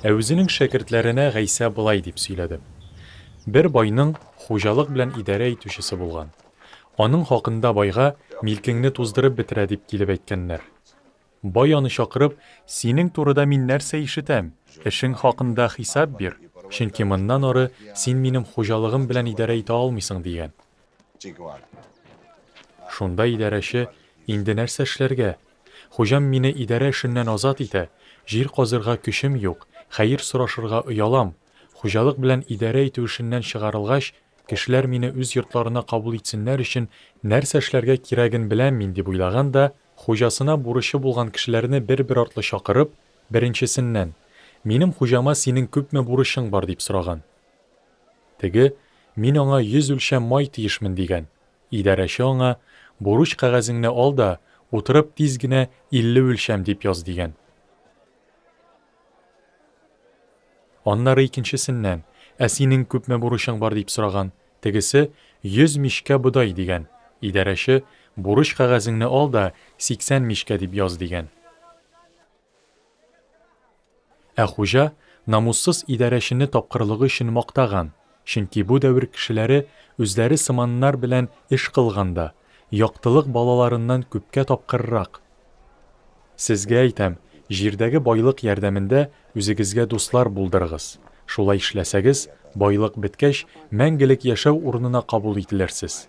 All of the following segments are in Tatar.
Үзенең шәкертләренә Гайса былай дип сөйләде. Бер байның хуҗалык белән идарә итүчесе булган. Аның хакында байга милкеңне туздырып бетерә дип килеп әйткәннәр. Бай аны чакырып, синең турыда мин нәрсә ишетәм? Эшең хакында хисап бир, чөнки моннан ары син минем хуҗалыгым белән идарә итә алмыйсың дигән. Шунда идарәче, инде нәрсә эшләргә? Хуҗам мине идарә эшеннән азат итә, җир казырга көчем юк, хәер сорашырга оялам. Хуҗалык белән идарә итү эшеннән чыгарылгач, кешеләр мине үз йортларына кабул итсеннәр өчен нәрсә эшләргә кирәген беләм мин дип уйлаган да, хуҗасына бурычы булган кешеләрне бер-бер артлы чакырып, беренчесеннән: "Минем хуҗама синең күпме бурычың бар?" дип сораган. Теге: "Мин аңа 100 үлчәм май тиешмен" дигән. Идарәче аңа: "Бурыч кәгазеңне ал да, утырып тиз генә 50 үлчәм дип яз" дигән. Аннары икенчесеннән: "Синең күпме бурычың бар?" дип сораган. Тегесе: 100 мишкә бодай дигән. Идарәче: "Бурыч кәгазеңне ал да 80 мишкә дип яз" дигән. Хуҗа намуссыз идарәчене тапкырлыгы өчен мактаган, чөнки бу дәвр кешеләре үзләре сыманнар белән эш кылганда, яктылык балаларыннан күпкә тапкыррак. Сезгә әйтәм, җирдәге байлык ярдәмендә үзегезгә дуслар булдырыгыз. Шулай эшләсәгез, байлык беткәч, мәңгелек яшәү урынына кабул ителерсез.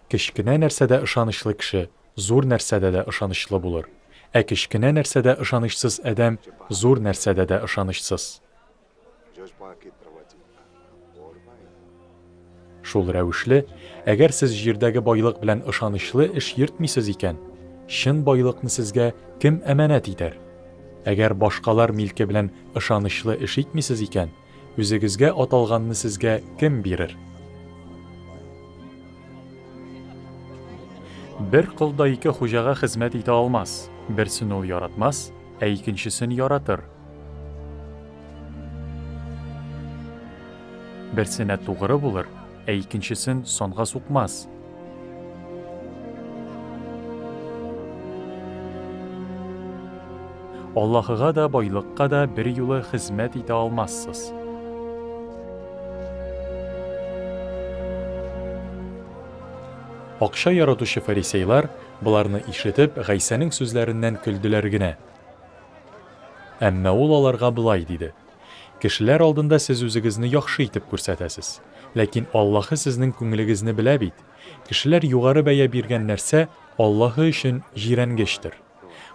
Кечкенә нәрсәдә ышанычлы кеше, зур нәрсәдә дә ышанычлы булыр. Кечкенә нәрсәдә ышанычсыз адәм, зур нәрсәдә дә ышанычсыз. Шул рәвешле, әгәр сез җирдәге байлык белән ышанычлы эш йөртмисез икән, чын байлыкны сезгә кем әманәт итәр? Әгәр башкалар милке белән ышанычлы эш итмисез икән, үзегезгә аталганны сезгә кем бирер? Бер кол да ике хуҗага хезмәт итә алмас. Берсен ул яратмас, икенчесен яратыр. Берсенә тугры булыр, икенчесен сонга сукмас. Аллаһыга да, байлыкка да бер юлы хезмәт итә алмассыз. Акча яратучы фарисейлар буларны ишетеп Гайсаның сүзләреннән көлделәр генә. Әмма ул аларга былай диде: "Кешеләр алдында сез үзегезне яхшы итеп күрсәтәсез, ләкин Аллаһы сезнең күңелегезне белә бит. Кешеләр югары бәя биргән нәрсә Аллаһы өчен җирәнгечтер.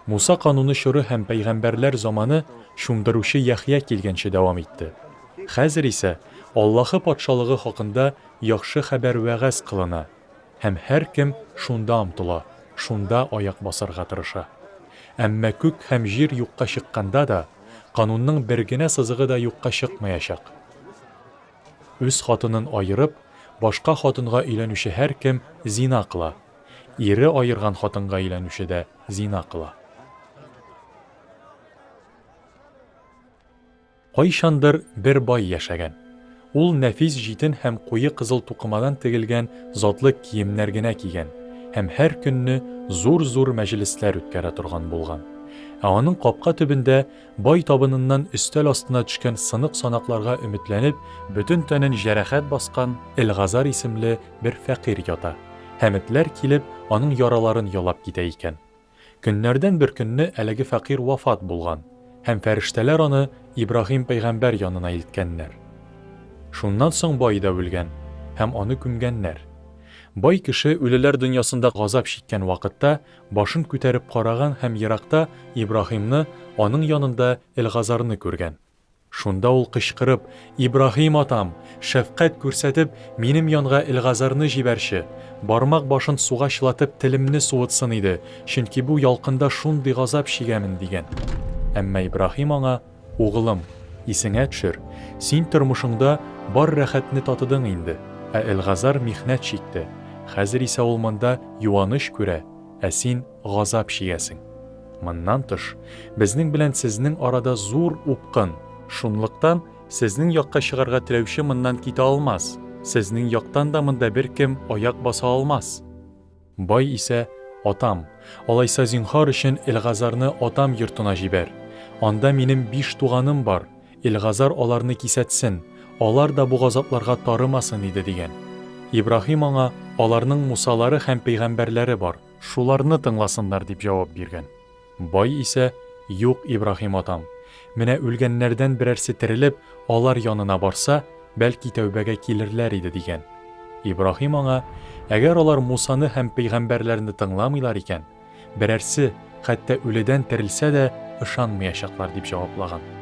Муса кануны чоры һәм пәйгамбәрләр заманы шундыручы Яхья килгәнче дәвам итте. Хәзер исә Аллаһы патшалыгы хакында яхшы хәбәр вәгазь кылына. Һәм һәр кем шунда омтыла, шунда аяк басарга тырыша. Әмма күк һәм җир юкка чыкканда да, канунның бер генә сызыгы да юкка чыкмаячак. Үз хатынын айырып, башка хатынга өйләнүче һәр кем зина кыла. Ире айырган хатынга өйләнүче дә зина кыла." Кайчандыр бер бай яшәгән. Ул нәфис җитен һәм куе кызыл тукымадан тегелгән затлы киемнәр генә кигән һәм һәр көнне зур-зур мәҗлесләр үткәрә торган булган. Аның капка төбендә бай табыныннан өстәл астына төшкән сынык санакларга өметләнеп, бөтен тәнен җәрәхәт баскан Элгазар исемле бер фәкыйрь ята. Һәм этләр килеп, аның яраларын ялап китә икән. Көннәрдән бер көнне әлеге фәкыйрь вафат булган һәм фәрештәләр аны Ибраһим пәйгамбәр янына илткәннәр. Шуннан соң бай да үлгән һәм аны күмгәннәр. Бай кеше үлеләр дөньясында газап чиккән вакытта башын күтәреп караган һәм еракта Ибраһимны, аның янында Элгазарны күргән. Шунда ул кычкырып: "Ибраһим атам, шәфкать күрсәтеп, минем янга Элгазарны җибәрче. Бармак башын суга чылатып телемне суытсын иде, чөнки бу ялкында шундый газап чигәмен" дигән. Әмма Ибраһим аңа: "Угылым, исеңә төшер, син тормышыңда бар рәхәтне татыдың инде, Элгазар михнәт чикте. Хәзер исә ул монда юаныш күрә, син газап чигәсең. Моннан тыш, безнең белән сезнең арада зур упкын. Шунлыктан сезнең якка чыгарга теләүче моннан китә алмас. Сезнең яктан да монда бер кем аяк баса алмас." Бай исә: "Атам, алайса зинһар өчен Элгазарны атам йортына җибәр. Анда минем 5 туганым бар, Илгазар аларны кисәтсен, алар да бу газапларга тарымасын иде дигән. Ибраһим аңа, аларның Мусалары һәм пәйгамбәрләре бар, шуларны тыңласыннар дип җавап биргән. Бай исә, юк Ибраһим атам, менә үлгәннәрдән берәрсе терелеп, алар янына барса, бәлки тәүбәгә килерләр иде дигән. Ибраһим аңа, әгәр алар Мусаны һәм пәйгамбәрләрне тыңламыйлар икән, берәрсе, хәтта үледән терелсә дә, ышанмаячаклар дип җаваплаган.